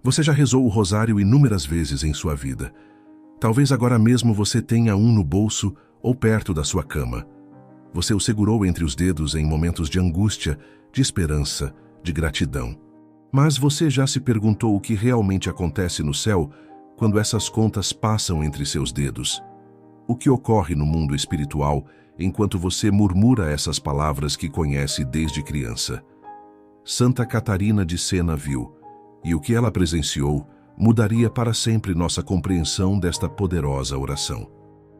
Você já rezou o rosário inúmeras vezes em sua vida. Talvez agora mesmo você tenha um no bolso ou perto da sua cama. Você o segurou entre os dedos em momentos de angústia, de esperança, de gratidão. Mas você já se perguntou o que realmente acontece no céu quando essas contas passam entre seus dedos? O que ocorre no mundo espiritual enquanto você murmura essas palavras que conhece desde criança? Santa Catarina de Sena viu, e o que ela presenciou mudaria para sempre nossa compreensão desta poderosa oração.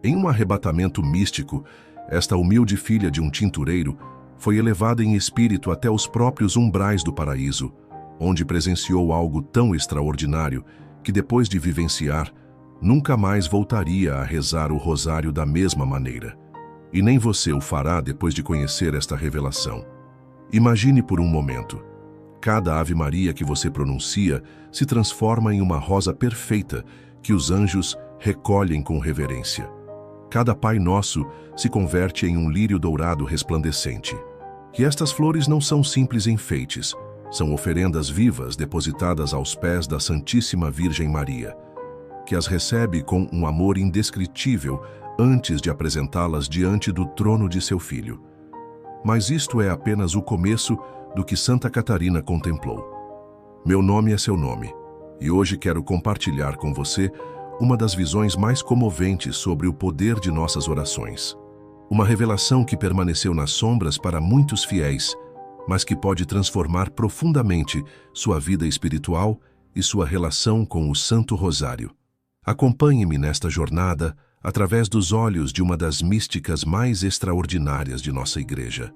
Em um arrebatamento místico, esta humilde filha de um tintureiro foi elevada em espírito até os próprios umbrais do paraíso, onde presenciou algo tão extraordinário que, depois de vivenciar, nunca mais voltaria a rezar o rosário da mesma maneira. E nem você o fará depois de conhecer esta revelação. Imagine por um momento. Cada Ave Maria que você pronuncia se transforma em uma rosa perfeita que os anjos recolhem com reverência. Cada Pai Nosso se converte em um lírio dourado resplandecente. Que estas flores não são simples enfeites, são oferendas vivas depositadas aos pés da Santíssima Virgem Maria, que as recebe com um amor indescritível antes de apresentá-las diante do trono de seu Filho. Mas isto é apenas o começo do que Santa Catarina contemplou. Meu nome é seu nome, e hoje quero compartilhar com você uma das visões mais comoventes sobre o poder de nossas orações. Uma revelação que permaneceu nas sombras para muitos fiéis, mas que pode transformar profundamente sua vida espiritual e sua relação com o Santo Rosário. Acompanhe-me nesta jornada através dos olhos de uma das místicas mais extraordinárias de nossa Igreja.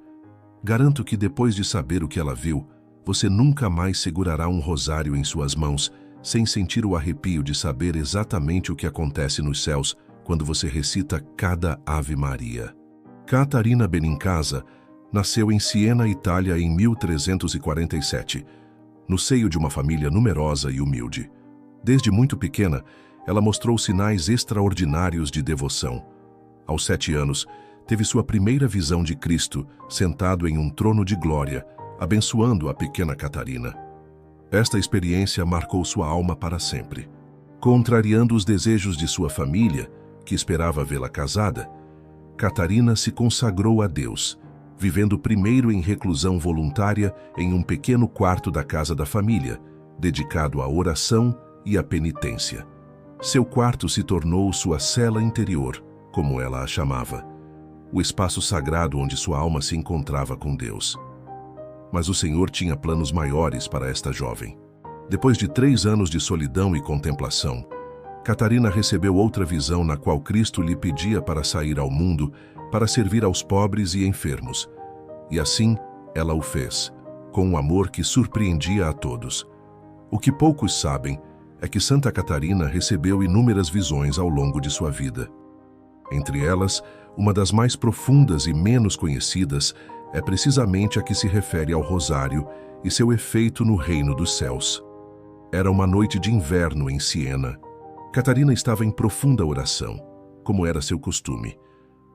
Garanto que depois de saber o que ela viu, você nunca mais segurará um rosário em suas mãos sem sentir o arrepio de saber exatamente o que acontece nos céus quando você recita cada Ave Maria. Catarina Benincasa nasceu em Siena, Itália, em 1347, no seio de uma família numerosa e humilde. Desde muito pequena, ela mostrou sinais extraordinários de devoção. Aos 7 anos, teve sua primeira visão de Cristo sentado em um trono de glória, abençoando a pequena Catarina. Esta experiência marcou sua alma para sempre. Contrariando os desejos de sua família, que esperava vê-la casada, Catarina se consagrou a Deus, vivendo primeiro em reclusão voluntária em um pequeno quarto da casa da família, dedicado à oração e à penitência. Seu quarto se tornou sua cela interior, como ela a chamava, o espaço sagrado onde sua alma se encontrava com Deus. Mas o Senhor tinha planos maiores para esta jovem. Depois de 3 anos de solidão e contemplação, Catarina recebeu outra visão na qual Cristo lhe pedia para sair ao mundo para servir aos pobres e enfermos. E assim, ela o fez, com um amor que surpreendia a todos. O que poucos sabem é que Santa Catarina recebeu inúmeras visões ao longo de sua vida. Entre elas, uma das mais profundas e menos conhecidas é precisamente a que se refere ao rosário e seu efeito no reino dos céus. Era uma noite de inverno em Siena. Catarina estava em profunda oração, como era seu costume.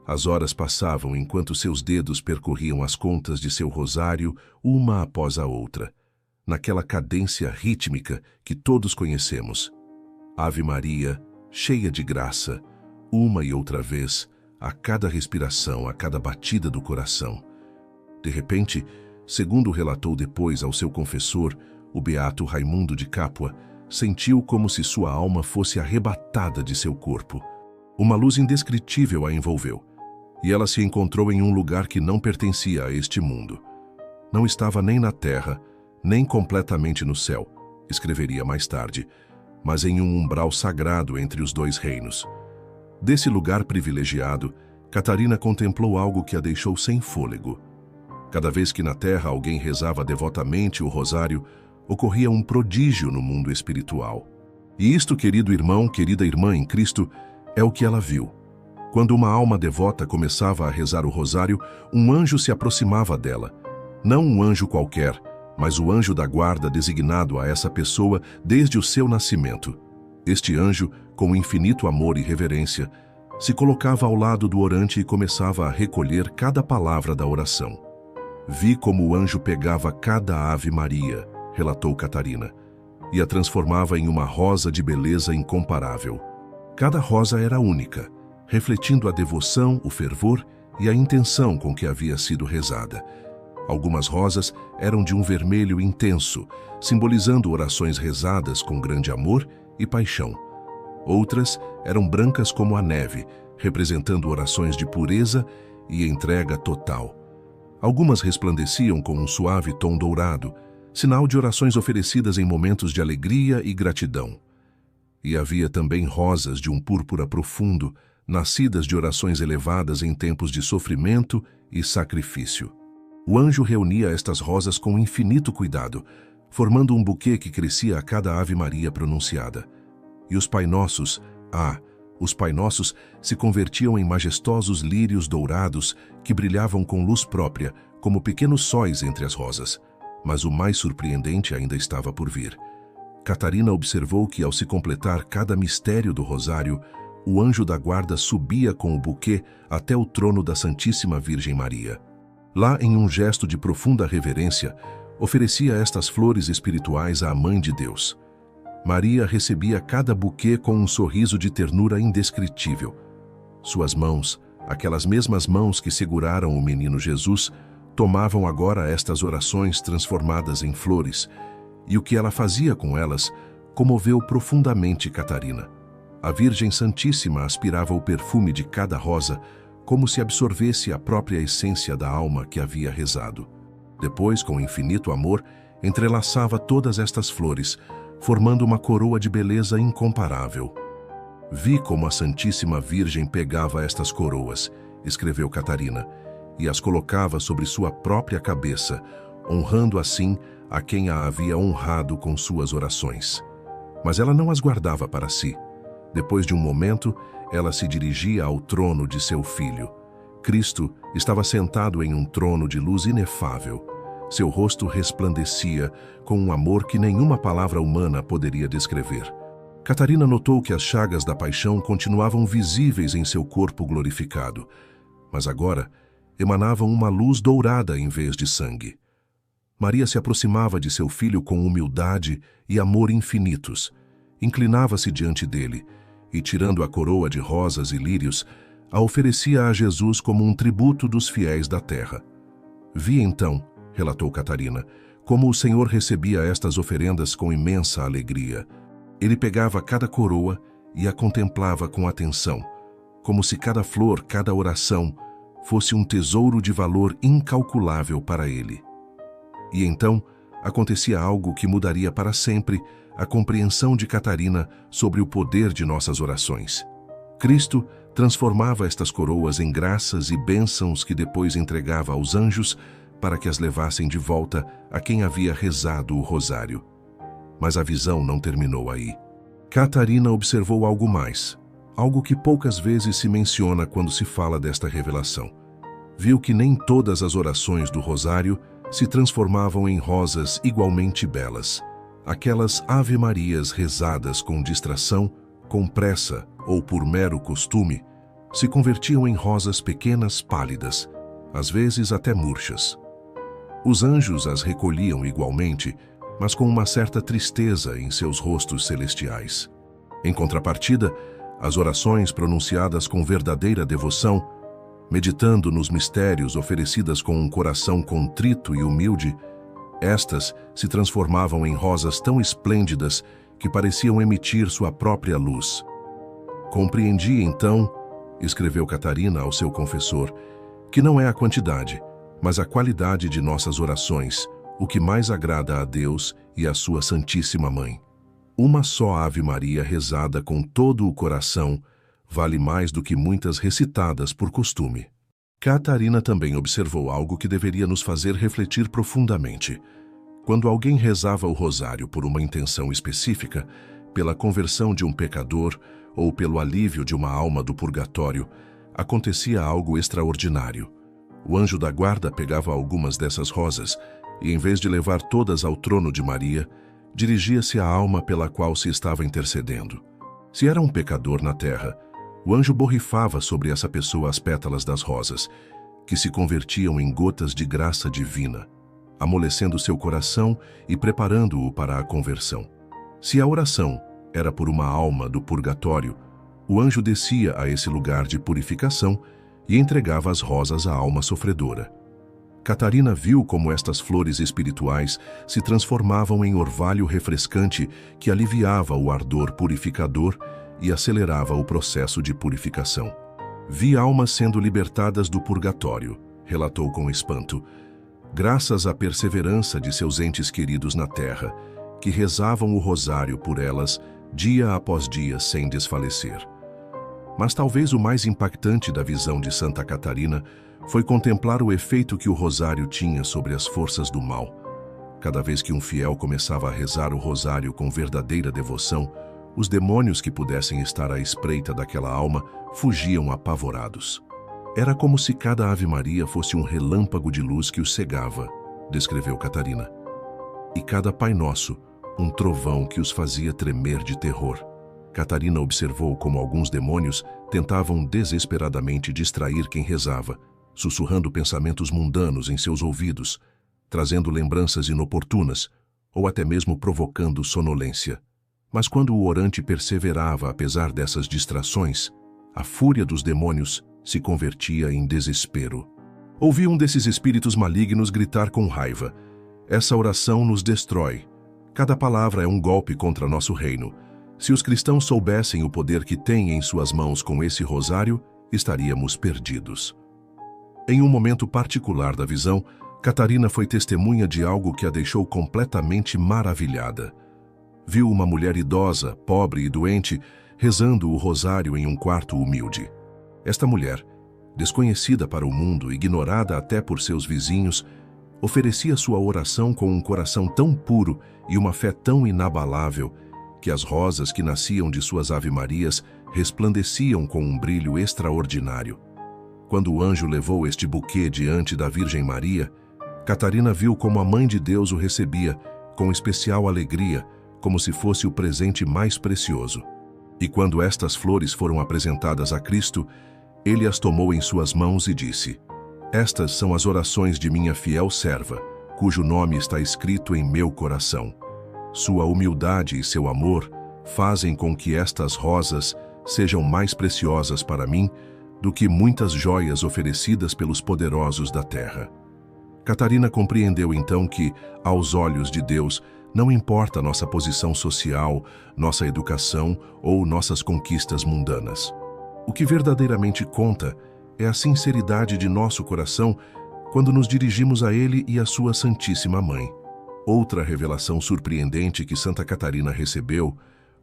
As horas passavam enquanto seus dedos percorriam as contas de seu rosário uma após a outra, naquela cadência rítmica que todos conhecemos. Ave Maria, cheia de graça, uma e outra vez, a cada respiração, a cada batida do coração. De repente, segundo relatou depois ao seu confessor, o beato Raimundo de Capua, sentiu como se sua alma fosse arrebatada de seu corpo. Uma luz indescritível a envolveu, e ela se encontrou em um lugar que não pertencia a este mundo. Não estava nem na terra, nem completamente no céu, escreveria mais tarde, mas em um umbral sagrado entre os 2 reinos. Desse lugar privilegiado, Catarina contemplou algo que a deixou sem fôlego. Cada vez que na terra alguém rezava devotamente o rosário, ocorria um prodígio no mundo espiritual. E isto, querido irmão, querida irmã em Cristo, é o que ela viu. Quando uma alma devota começava a rezar o rosário, um anjo se aproximava dela. Não um anjo qualquer, mas o anjo da guarda designado a essa pessoa desde o seu nascimento. Este anjo, com infinito amor e reverência, se colocava ao lado do orante e começava a recolher cada palavra da oração. Vi como o anjo pegava cada Ave Maria, relatou Catarina, e a transformava em uma rosa de beleza incomparável. Cada rosa era única, refletindo a devoção, o fervor e a intenção com que havia sido rezada. Algumas rosas eram de um vermelho intenso, simbolizando orações rezadas com grande amor e paixão. Outras eram brancas como a neve, representando orações de pureza e entrega total. Algumas resplandeciam com um suave tom dourado, sinal de orações oferecidas em momentos de alegria e gratidão. E havia também rosas de um púrpura profundo, nascidas de orações elevadas em tempos de sofrimento e sacrifício. O anjo reunia estas rosas com infinito cuidado, formando um buquê que crescia a cada Ave Maria pronunciada. E os Pai Nossos, os Pai Nossos se convertiam em majestosos lírios dourados que brilhavam com luz própria, como pequenos sóis entre as rosas. Mas o mais surpreendente ainda estava por vir. Catarina observou que, ao se completar cada mistério do rosário, o anjo da guarda subia com o buquê até o trono da Santíssima Virgem Maria. Lá, em um gesto de profunda reverência, oferecia estas flores espirituais à Mãe de Deus. Maria recebia cada buquê com um sorriso de ternura indescritível. Suas mãos, aquelas mesmas mãos que seguraram o menino Jesus, tomavam agora estas orações transformadas em flores, e o que ela fazia com elas comoveu profundamente Catarina. A Virgem Santíssima aspirava o perfume de cada rosa, como se absorvesse a própria essência da alma que havia rezado. Depois, com infinito amor, entrelaçava todas estas flores, formando uma coroa de beleza incomparável. Vi como a Santíssima Virgem pegava estas coroas, escreveu Catarina, e as colocava sobre sua própria cabeça, honrando assim a quem a havia honrado com suas orações. Mas ela não as guardava para si. Depois de um momento, ela se dirigia ao trono de seu filho. Cristo estava sentado em um trono de luz inefável. Seu rosto resplandecia com um amor que nenhuma palavra humana poderia descrever. Catarina notou que as chagas da paixão continuavam visíveis em seu corpo glorificado, mas agora emanavam uma luz dourada em vez de sangue. Maria se aproximava de seu filho com humildade e amor infinitos. Inclinava-se diante dele e, tirando a coroa de rosas e lírios, a oferecia a Jesus como um tributo dos fiéis da terra. Vi então, relatou Catarina, como o Senhor recebia estas oferendas com imensa alegria. Ele pegava cada coroa e a contemplava com atenção, como se cada flor, cada oração, fosse um tesouro de valor incalculável para ele. E então acontecia algo que mudaria para sempre a compreensão de Catarina sobre o poder de nossas orações. Cristo transformava estas coroas em graças e bênçãos que depois entregava aos anjos para que as levassem de volta a quem havia rezado o rosário. Mas a visão não terminou aí. Catarina observou algo mais, algo que poucas vezes se menciona quando se fala desta revelação. Viu que nem todas as orações do rosário se transformavam em rosas igualmente belas. Aquelas ave-marias rezadas com distração, com pressa ou por mero costume, se convertiam em rosas pequenas pálidas, às vezes até murchas. Os anjos as recolhiam igualmente, mas com uma certa tristeza em seus rostos celestiais. Em contrapartida, as orações pronunciadas com verdadeira devoção, meditando nos mistérios oferecidas com um coração contrito e humilde, estas se transformavam em rosas tão esplêndidas que pareciam emitir sua própria luz. Compreendi então, escreveu Catarina ao seu confessor, que não é a quantidade, mas a qualidade de nossas orações, o que mais agrada a Deus e a sua Santíssima Mãe. Uma só Ave Maria rezada com todo o coração vale mais do que muitas recitadas por costume. Catarina também observou algo que deveria nos fazer refletir profundamente. Quando alguém rezava o rosário por uma intenção específica, pela conversão de um pecador ou pelo alívio de uma alma do purgatório, acontecia algo extraordinário. O anjo da guarda pegava algumas dessas rosas e, em vez de levar todas ao trono de Maria, dirigia-se à alma pela qual se estava intercedendo. Se era um pecador na terra, o anjo borrifava sobre essa pessoa as pétalas das rosas, que se convertiam em gotas de graça divina, amolecendo seu coração e preparando-o para a conversão. Se a oração era por uma alma do purgatório, o anjo descia a esse lugar de purificação e entregava as rosas à alma sofredora. Catarina viu como estas flores espirituais se transformavam em orvalho refrescante que aliviava o ardor purificador e acelerava o processo de purificação. Vi almas sendo libertadas do purgatório, relatou com espanto, graças à perseverança de seus entes queridos na terra, que rezavam o rosário por elas dia após dia sem desfalecer. Mas talvez o mais impactante da visão de Santa Catarina foi contemplar o efeito que o rosário tinha sobre as forças do mal. Cada vez que um fiel começava a rezar o rosário com verdadeira devoção, os demônios que pudessem estar à espreita daquela alma fugiam apavorados. Era como se cada Ave Maria fosse um relâmpago de luz que os cegava, descreveu Catarina. E cada Pai Nosso, um trovão que os fazia tremer de terror. Catarina observou como alguns demônios tentavam desesperadamente distrair quem rezava, sussurrando pensamentos mundanos em seus ouvidos, trazendo lembranças inoportunas ou até mesmo provocando sonolência. Mas quando o orante perseverava apesar dessas distrações, a fúria dos demônios se convertia em desespero. Ouvi um desses espíritos malignos gritar com raiva: "Essa oração nos destrói. Cada palavra é um golpe contra nosso reino. Se os cristãos soubessem o poder que têm em suas mãos com esse rosário, estaríamos perdidos." Em um momento particular da visão, Catarina foi testemunha de algo que a deixou completamente maravilhada. Viu uma mulher idosa, pobre e doente, rezando o rosário em um quarto humilde. Esta mulher, desconhecida para o mundo, ignorada até por seus vizinhos, oferecia sua oração com um coração tão puro e uma fé tão inabalável que as rosas que nasciam de suas ave-marias resplandeciam com um brilho extraordinário. Quando o anjo levou este buquê diante da Virgem Maria, Catarina viu como a Mãe de Deus o recebia com especial alegria, como se fosse o presente mais precioso. E quando estas flores foram apresentadas a Cristo, ele as tomou em suas mãos e disse: "Estas são as orações de minha fiel serva, cujo nome está escrito em meu coração. Sua humildade e seu amor fazem com que estas rosas sejam mais preciosas para mim do que muitas joias oferecidas pelos poderosos da terra." Catarina compreendeu então que, aos olhos de Deus, não importa nossa posição social, nossa educação ou nossas conquistas mundanas. O que verdadeiramente conta é a sinceridade de nosso coração quando nos dirigimos a Ele e à sua Santíssima Mãe. Outra revelação surpreendente que Santa Catarina recebeu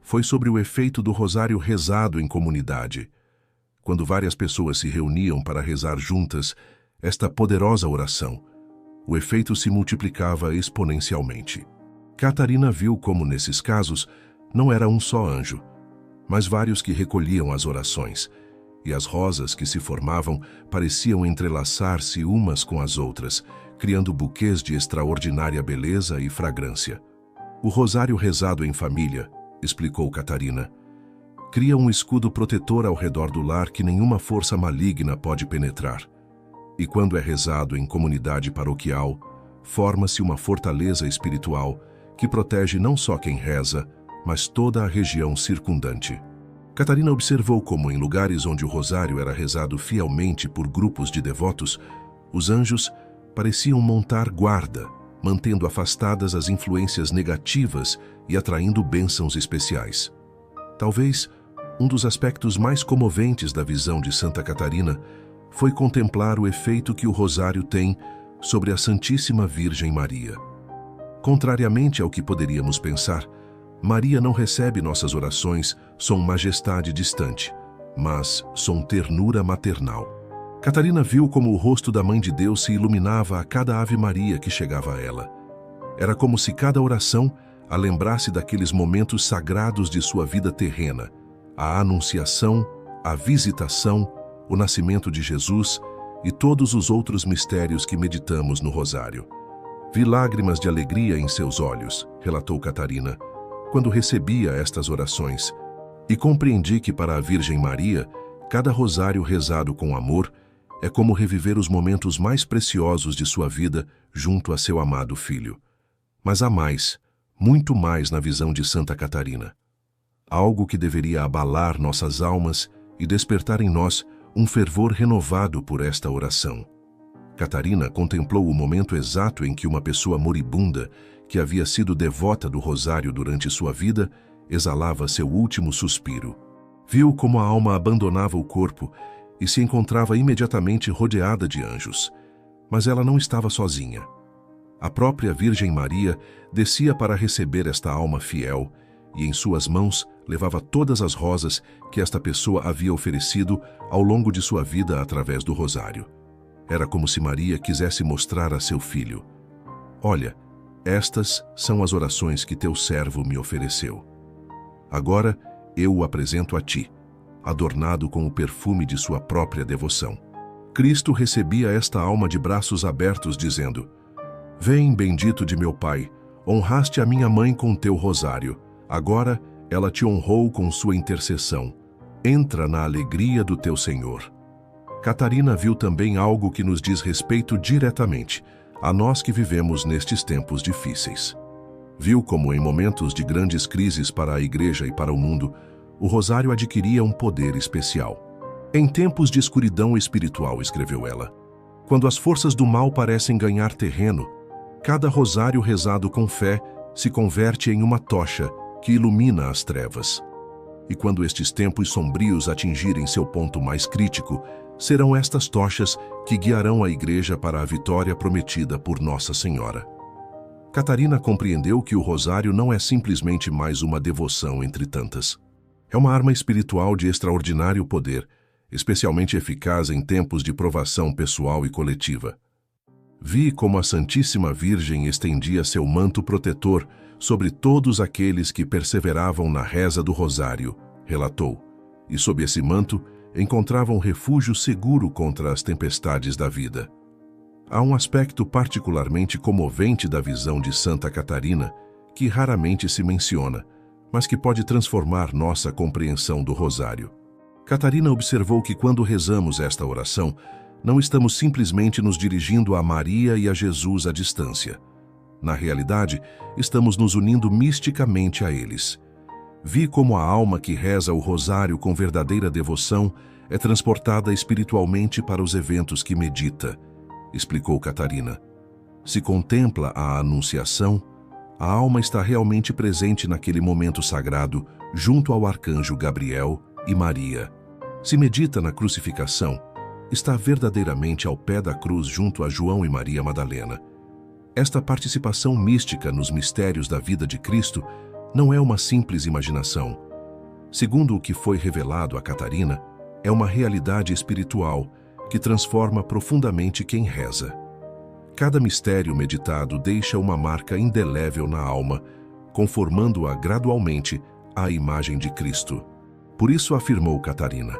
foi sobre o efeito do rosário rezado em comunidade. Quando várias pessoas se reuniam para rezar juntas esta poderosa oração, o efeito se multiplicava exponencialmente. Catarina viu como, nesses casos, não era um só anjo, mas vários que recolhiam as orações, e as rosas que se formavam pareciam entrelaçar-se umas com as outras, criando buquês de extraordinária beleza e fragrância. O rosário rezado em família, explicou Catarina, cria um escudo protetor ao redor do lar que nenhuma força maligna pode penetrar. E quando é rezado em comunidade paroquial, forma-se uma fortaleza espiritual que protege não só quem reza, mas toda a região circundante. Catarina observou como, em lugares onde o rosário era rezado fielmente por grupos de devotos, os anjos pareciam montar guarda, mantendo afastadas as influências negativas e atraindo bênçãos especiais. Talvez um dos aspectos mais comoventes da visão de Santa Catarina foi contemplar o efeito que o rosário tem sobre a Santíssima Virgem Maria. Contrariamente ao que poderíamos pensar, Maria não recebe nossas orações som majestade distante, mas som ternura maternal. Catarina viu como o rosto da Mãe de Deus se iluminava a cada Ave Maria que chegava a ela. Era como se cada oração a lembrasse daqueles momentos sagrados de sua vida terrena, a anunciação, a visitação, o nascimento de Jesus e todos os outros mistérios que meditamos no rosário. Vi lágrimas de alegria em seus olhos, relatou Catarina, quando recebia estas orações, e compreendi que para a Virgem Maria, cada rosário rezado com amor é como reviver os momentos mais preciosos de sua vida junto a seu amado Filho. Mas há mais, muito mais na visão de Santa Catarina. Algo que deveria abalar nossas almas e despertar em nós um fervor renovado por esta oração. Catarina contemplou o momento exato em que uma pessoa moribunda, que havia sido devota do rosário durante sua vida, exalava seu último suspiro. Viu como a alma abandonava o corpo e se encontrava imediatamente rodeada de anjos. Mas ela não estava sozinha. A própria Virgem Maria descia para receber esta alma fiel e em suas mãos levava todas as rosas que esta pessoa havia oferecido ao longo de sua vida através do rosário. Era como se Maria quisesse mostrar a seu filho: olha, estas são as orações que teu servo me ofereceu. Agora eu o apresento a ti, adornado com o perfume de sua própria devoção. Cristo recebia esta alma de braços abertos, dizendo: vem, bendito de meu Pai, honraste a minha mãe com teu rosário. Agora ela te honrou com sua intercessão. Entra na alegria do teu Senhor. Catarina viu também algo que nos diz respeito diretamente a nós que vivemos nestes tempos difíceis. Viu como em momentos de grandes crises para a Igreja e para o mundo, o rosário adquiria um poder especial. Em tempos de escuridão espiritual, escreveu ela, quando as forças do mal parecem ganhar terreno, cada rosário rezado com fé se converte em uma tocha que ilumina as trevas. E quando estes tempos sombrios atingirem seu ponto mais crítico, serão estas tochas que guiarão a Igreja para a vitória prometida por Nossa Senhora. Catarina compreendeu que o rosário não é simplesmente mais uma devoção entre tantas. É uma arma espiritual de extraordinário poder, especialmente eficaz em tempos de provação pessoal e coletiva. Vi como a Santíssima Virgem estendia seu manto protetor sobre todos aqueles que perseveravam na reza do rosário, relatou, e sob esse manto encontravam refúgio seguro contra as tempestades da vida. Há um aspecto particularmente comovente da visão de Santa Catarina que raramente se menciona, mas que pode transformar nossa compreensão do rosário. Catarina observou que quando rezamos esta oração, não estamos simplesmente nos dirigindo a Maria e a Jesus à distância. Na realidade, estamos nos unindo misticamente a eles. Vi como a alma que reza o rosário com verdadeira devoção é transportada espiritualmente para os eventos que medita, explicou Catarina. Se contempla a Anunciação, a alma está realmente presente naquele momento sagrado, junto ao arcanjo Gabriel e Maria. Se medita na crucificação, está verdadeiramente ao pé da cruz junto a João e Maria Madalena. Esta participação mística nos mistérios da vida de Cristo não é uma simples imaginação. Segundo o que foi revelado a Catarina, é uma realidade espiritual que transforma profundamente quem reza. Cada mistério meditado deixa uma marca indelével na alma, conformando-a gradualmente à imagem de Cristo. Por isso afirmou Catarina: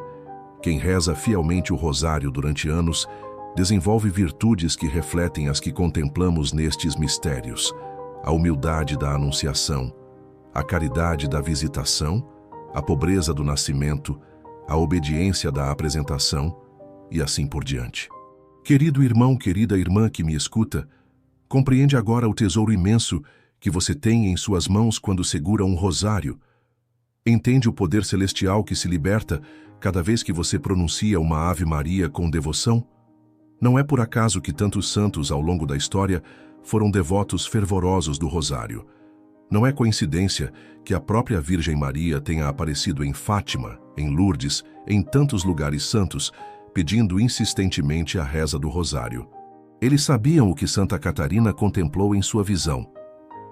quem reza fielmente o rosário durante anos desenvolve virtudes que refletem as que contemplamos nestes mistérios: a humildade da anunciação, a caridade da visitação, a pobreza do nascimento, a obediência da apresentação e assim por diante. Querido irmão, querida irmã que me escuta, compreende agora o tesouro imenso que você tem em suas mãos quando segura um rosário. Entende o poder celestial que se liberta cada vez que você pronuncia uma Ave Maria com devoção? Não é por acaso que tantos santos ao longo da história foram devotos fervorosos do rosário. Não é coincidência que a própria Virgem Maria tenha aparecido em Fátima, em Lourdes, em tantos lugares santos, pedindo insistentemente a reza do rosário. Eles sabiam o que Santa Catarina contemplou em sua visão,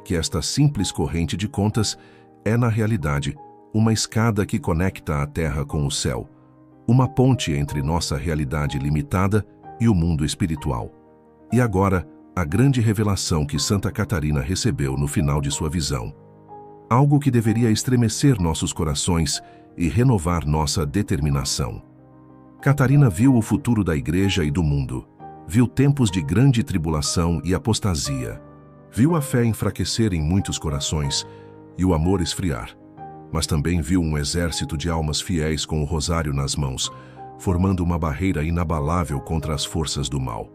que esta simples corrente de contas é, na realidade, uma escada que conecta a terra com o céu, uma ponte entre nossa realidade limitada e o mundo espiritual. E agora, a grande revelação que Santa Catarina recebeu no final de sua visão. Algo que deveria estremecer nossos corações e renovar nossa determinação. Catarina viu o futuro da Igreja e do mundo. Viu tempos de grande tribulação e apostasia. Viu a fé enfraquecer em muitos corações e o amor esfriar. Mas também viu um exército de almas fiéis com o rosário nas mãos, formando uma barreira inabalável contra as forças do mal.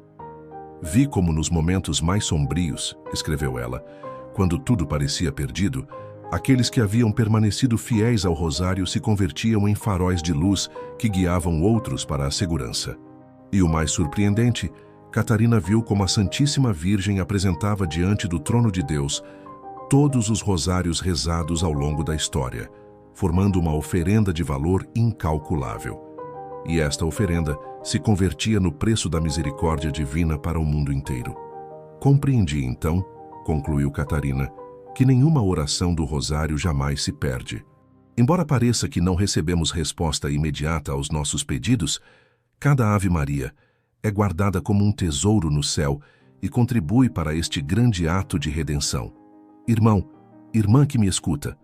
Vi como nos momentos mais sombrios, escreveu ela, Quando tudo parecia perdido, aqueles que haviam permanecido fiéis ao rosário se convertiam em faróis de luz que guiavam outros para a segurança. E o mais surpreendente, Catarina viu como a Santíssima Virgem apresentava diante do trono de Deus todos os rosários rezados ao longo da história, formando uma oferenda de valor incalculável. E esta oferenda se convertia no preço da misericórdia divina para o mundo inteiro. Compreendi então, concluiu Catarina, que nenhuma oração do rosário jamais se perde. Embora pareça que não recebemos resposta imediata aos nossos pedidos, cada Ave Maria é guardada como um tesouro no céu e contribui para este grande ato de redenção. Irmão, irmã que me escuta,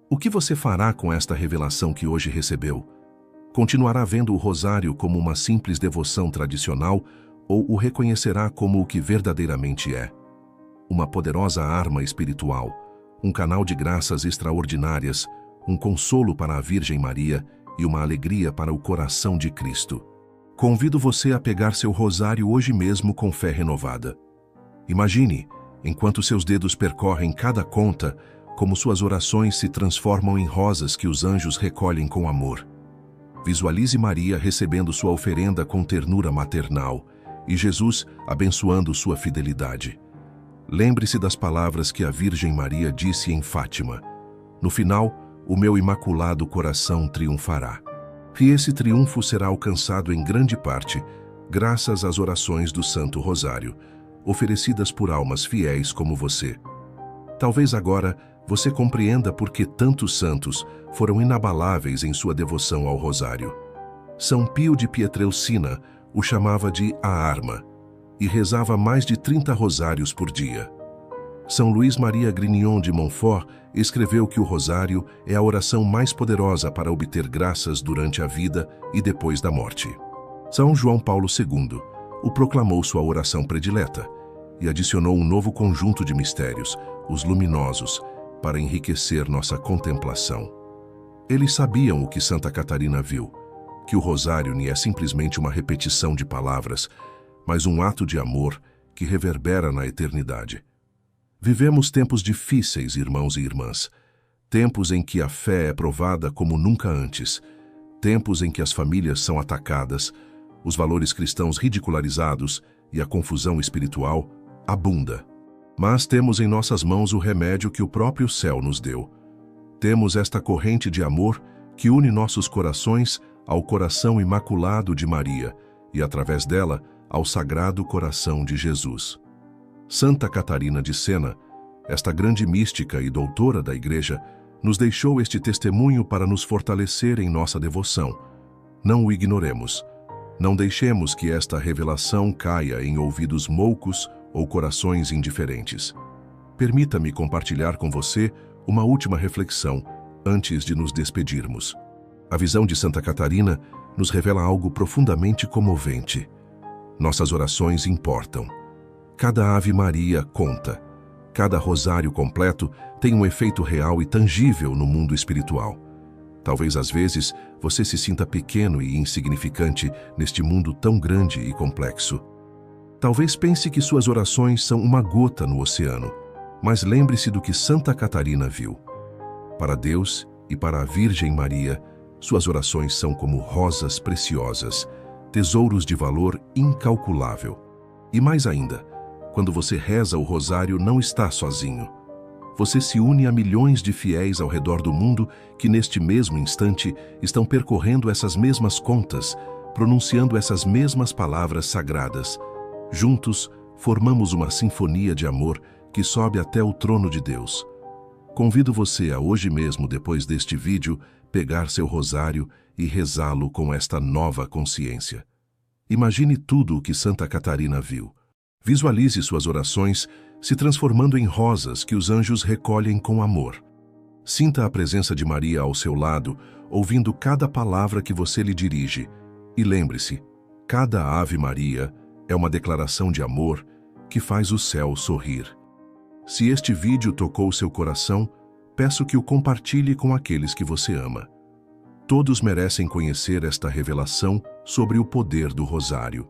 o que você fará com esta revelação que hoje recebeu? Continuará vendo o rosário como uma simples devoção tradicional ou o reconhecerá como o que verdadeiramente é? Uma poderosa arma espiritual, um canal de graças extraordinárias, um consolo para a Virgem Maria e uma alegria para o coração de Cristo. Convido você a pegar seu rosário hoje mesmo com fé renovada. Imagine, enquanto seus dedos percorrem cada conta, como suas orações se transformam em rosas que os anjos recolhem com amor. Visualize Maria recebendo sua oferenda com ternura maternal e Jesus abençoando sua fidelidade. Lembre-se das palavras que a Virgem Maria disse em Fátima. No final, o meu imaculado coração triunfará. E esse triunfo será alcançado em grande parte graças às orações do Santo Rosário, oferecidas por almas fiéis como você. Talvez agora você compreenda por que tantos santos foram inabaláveis em sua devoção ao rosário. São Pio de Pietrelcina o chamava de a arma e rezava mais de 30 rosários por dia. São Luís Maria Grignion de Montfort escreveu que o rosário é a oração mais poderosa para obter graças durante a vida e depois da morte. São João Paulo II o proclamou sua oração predileta e adicionou um novo conjunto de mistérios, os luminosos, para enriquecer nossa contemplação. Eles sabiam o que Santa Catarina viu, que o rosário não é simplesmente uma repetição de palavras, mas um ato de amor que reverbera na eternidade. Vivemos tempos difíceis, irmãos e irmãs, tempos em que a fé é provada como nunca antes, tempos em que as famílias são atacadas, os valores cristãos ridicularizados e a confusão espiritual abunda. Mas temos em nossas mãos o remédio que o próprio céu nos deu. Temos esta corrente de amor que une nossos corações ao coração imaculado de Maria e, através dela, ao Sagrado Coração de Jesus. Santa Catarina de Sena, esta grande mística e doutora da Igreja, nos deixou este testemunho para nos fortalecer em nossa devoção. Não o ignoremos. Não deixemos que esta revelação caia em ouvidos moucos ou corações indiferentes. Permita-me compartilhar com você uma última reflexão antes de nos despedirmos. A visão de Santa Catarina nos revela algo profundamente comovente. Nossas orações importam. Cada Ave Maria conta. Cada rosário completo tem um efeito real e tangível no mundo espiritual. Talvez às vezes você se sinta pequeno e insignificante neste mundo tão grande e complexo. Talvez pense que suas orações são uma gota no oceano, mas lembre-se do que Santa Catarina viu. Para Deus e para a Virgem Maria, suas orações são como rosas preciosas, tesouros de valor incalculável. E mais ainda, quando você reza o rosário, não está sozinho. Você se une a milhões de fiéis ao redor do mundo que neste mesmo instante estão percorrendo essas mesmas contas, pronunciando essas mesmas palavras sagradas. Juntos, formamos uma sinfonia de amor que sobe até o trono de Deus. Convido você a hoje mesmo, depois deste vídeo, pegar seu rosário e rezá-lo com esta nova consciência. Imagine tudo o que Santa Catarina viu. Visualize suas orações se transformando em rosas que os anjos recolhem com amor. Sinta a presença de Maria ao seu lado, ouvindo cada palavra que você lhe dirige. E lembre-se, cada Ave Maria é uma declaração de amor que faz o céu sorrir. Se este vídeo tocou seu coração, peço que o compartilhe com aqueles que você ama. Todos merecem conhecer esta revelação sobre o poder do rosário.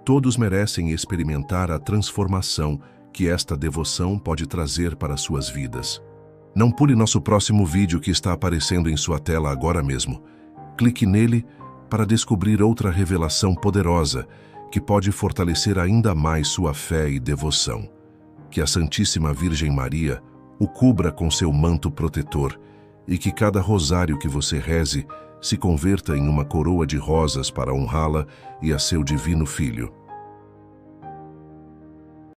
Todos merecem experimentar a transformação que esta devoção pode trazer para suas vidas. Não pule nosso próximo vídeo que está aparecendo em sua tela agora mesmo. Clique nele para descobrir outra revelação poderosa que pode fortalecer ainda mais sua fé e devoção. Que a Santíssima Virgem Maria o cubra com seu manto protetor e que cada rosário que você reze se converta em uma coroa de rosas para honrá-la e a seu divino Filho.